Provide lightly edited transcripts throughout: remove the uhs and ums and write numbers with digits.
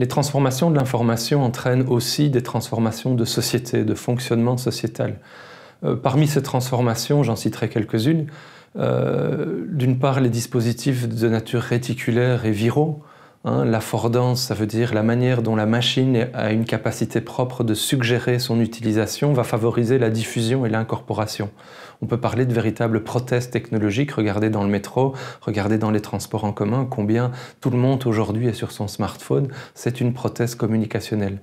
Les transformations de l'information entraînent aussi des transformations de société, de fonctionnement sociétal. Parmi ces transformations, j'en citerai quelques-unes. D'une part, les dispositifs de nature réticulaire et viraux. L'affordance, ça veut dire la manière dont la machine a une capacité propre de suggérer son utilisation, va favoriser la diffusion et l'incorporation. On peut parler de véritables prothèses technologiques. Regardez dans le métro, regardez dans les transports en commun, combien tout le monde aujourd'hui est sur son smartphone. C'est une prothèse communicationnelle.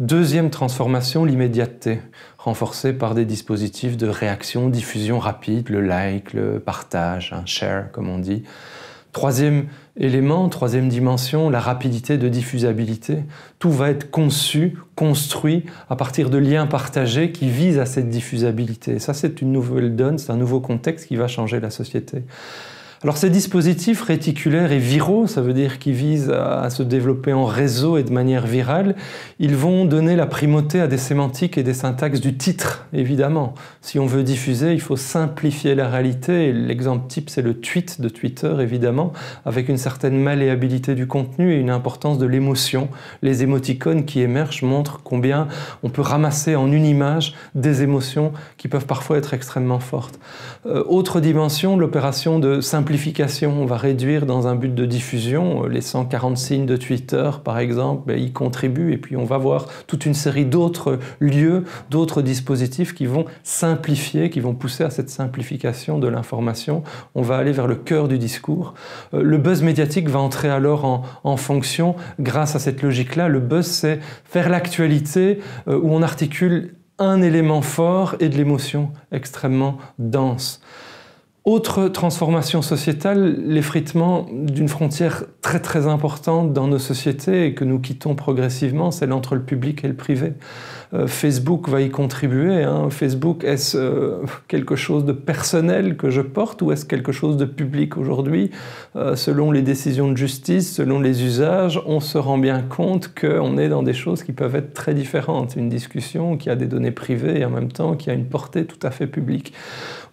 Deuxième transformation, l'immédiateté, renforcée par des dispositifs de réaction, diffusion rapide, le like, le partage, un share comme on dit. Troisième élément, troisième dimension, la rapidité de diffusabilité. Tout va être conçu, construit à partir de liens partagés qui visent à cette diffusabilité. Et ça, c'est une nouvelle donne, c'est un nouveau contexte qui va changer la société. Alors ces dispositifs réticulaires et viraux, ça veut dire qu'ils visent à se développer en réseau et de manière virale, ils vont donner la primauté à des sémantiques et des syntaxes du titre, évidemment. Si on veut diffuser, il faut simplifier la réalité. L'exemple type, c'est le tweet de Twitter, évidemment, avec une certaine malléabilité du contenu et une importance de l'émotion. Les émoticônes qui émergent montrent combien on peut ramasser en une image des émotions qui peuvent parfois être extrêmement fortes. Autre dimension, l'opération de simplification. On va réduire dans un but de diffusion. Les 140 signes de Twitter, par exemple, y contribuent. Et puis on va voir toute une série d'autres lieux, d'autres dispositifs qui vont simplifier, qui vont pousser à cette simplification de l'information. On va aller vers le cœur du discours. Le buzz médiatique va entrer alors en fonction grâce à cette logique-là. Le buzz, c'est faire l'actualité où on articule un élément fort et de l'émotion extrêmement dense. Autre transformation sociétale, l'effritement d'une frontière très très importante dans nos sociétés et que nous quittons progressivement, celle entre le public et le privé. Facebook va y contribuer. Facebook, est-ce quelque chose de personnel que je porte ou est-ce quelque chose de public aujourd'hui? Selon les décisions de justice, selon les usages, on se rend bien compte qu'on est dans des choses qui peuvent être très différentes. Une discussion qui a des données privées et en même temps qui a une portée tout à fait publique.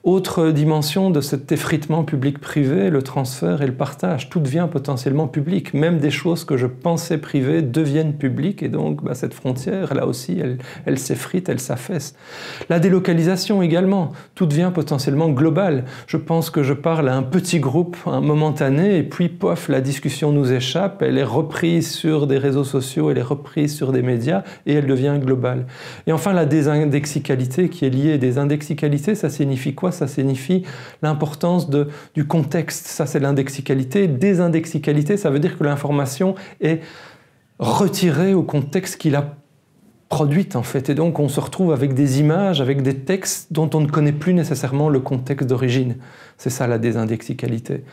Autre dimension de cet effritement public-privé, le transfert et le partage. Tout devient potentiellement public. Même des choses que je pensais privées deviennent publiques et donc cette frontière, là aussi, elle s'effrite, elle s'affaisse. La délocalisation également. Tout devient potentiellement global. Je pense que je parle à un petit groupe, un momentané, et puis pof, la discussion nous échappe, elle est reprise sur des réseaux sociaux, elle est reprise sur des médias et elle devient globale. Et enfin, la désindexicalité qui est liée. Désindexicalité, ça signifie quoi? Ça signifie l'importance du contexte. Ça, c'est l'indexicalité. Désindexicalité, ça veut dire que l'information est retirée au contexte qu'il a produite, en fait. Et donc, on se retrouve avec des images, avec des textes dont on ne connaît plus nécessairement le contexte d'origine. C'est ça, la désindexicalité.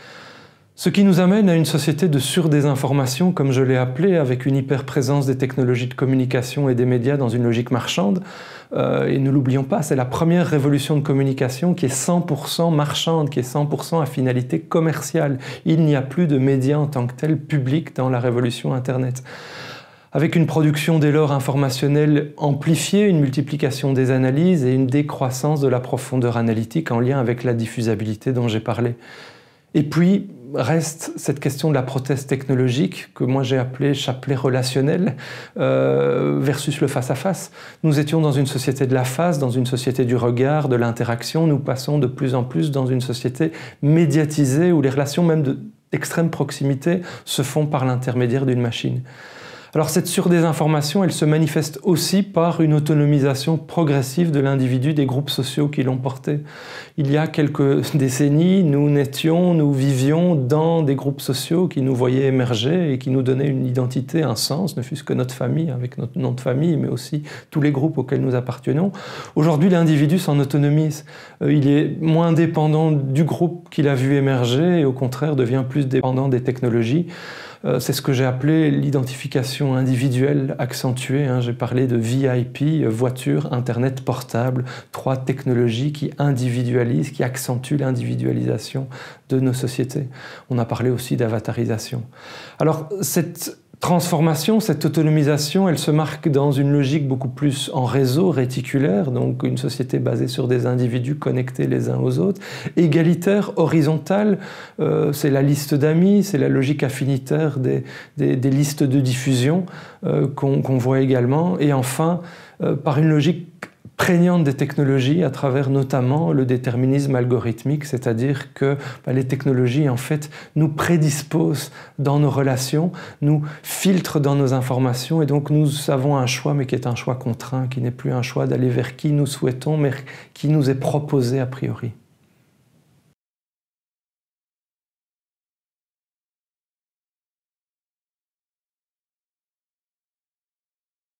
Ce qui nous amène à une société de surdésinformation, comme je l'ai appelé, avec une hyperprésence des technologies de communication et des médias dans une logique marchande. Et ne l'oublions pas, c'est la première révolution de communication qui est 100% marchande, qui est 100% à finalité commerciale. Il n'y a plus de médias en tant que tel public dans la révolution Internet. Avec une production dès lors informationnelle amplifiée, une multiplication des analyses et une décroissance de la profondeur analytique en lien avec la diffusabilité dont j'ai parlé. Et puis, reste cette question de la prothèse technologique que moi j'ai appelée chapelet relationnel versus le face-à-face. Nous étions dans une société de la face, dans une société du regard, de l'interaction. Nous passons de plus en plus dans une société médiatisée où les relations même d'extrême proximité se font par l'intermédiaire d'une machine. Alors cette surdésinformation, elle se manifeste aussi par une autonomisation progressive de l'individu des groupes sociaux qui l'ont porté. Il y a quelques décennies, nous vivions dans des groupes sociaux qui nous voyaient émerger et qui nous donnaient une identité, un sens, ne fût-ce que notre famille, avec notre nom de famille, mais aussi tous les groupes auxquels nous appartenons. Aujourd'hui, l'individu s'en autonomise. Il est moins dépendant du groupe qu'il a vu émerger et au contraire devient plus dépendant des technologies. C'est ce que j'ai appelé l'identification individuelle accentuée. J'ai parlé de VIP, voiture, Internet portable, 3 technologies qui individualisent, qui accentuent l'individualisation de nos sociétés. On a parlé aussi d'avatarisation. Alors, cette transformation, cette autonomisation, elle se marque dans une logique beaucoup plus en réseau, réticulaire, donc une société basée sur des individus connectés les uns aux autres, égalitaire, horizontale, c'est la liste d'amis, c'est la logique affinitaire des listes de diffusion qu'on voit également, et enfin, par une logique prégnante des technologies à travers notamment le déterminisme algorithmique, c'est-à-dire que les technologies en fait nous prédisposent dans nos relations, nous filtrent dans nos informations et donc nous avons un choix mais qui est un choix contraint, qui n'est plus un choix d'aller vers qui nous souhaitons mais qui nous est proposé a priori.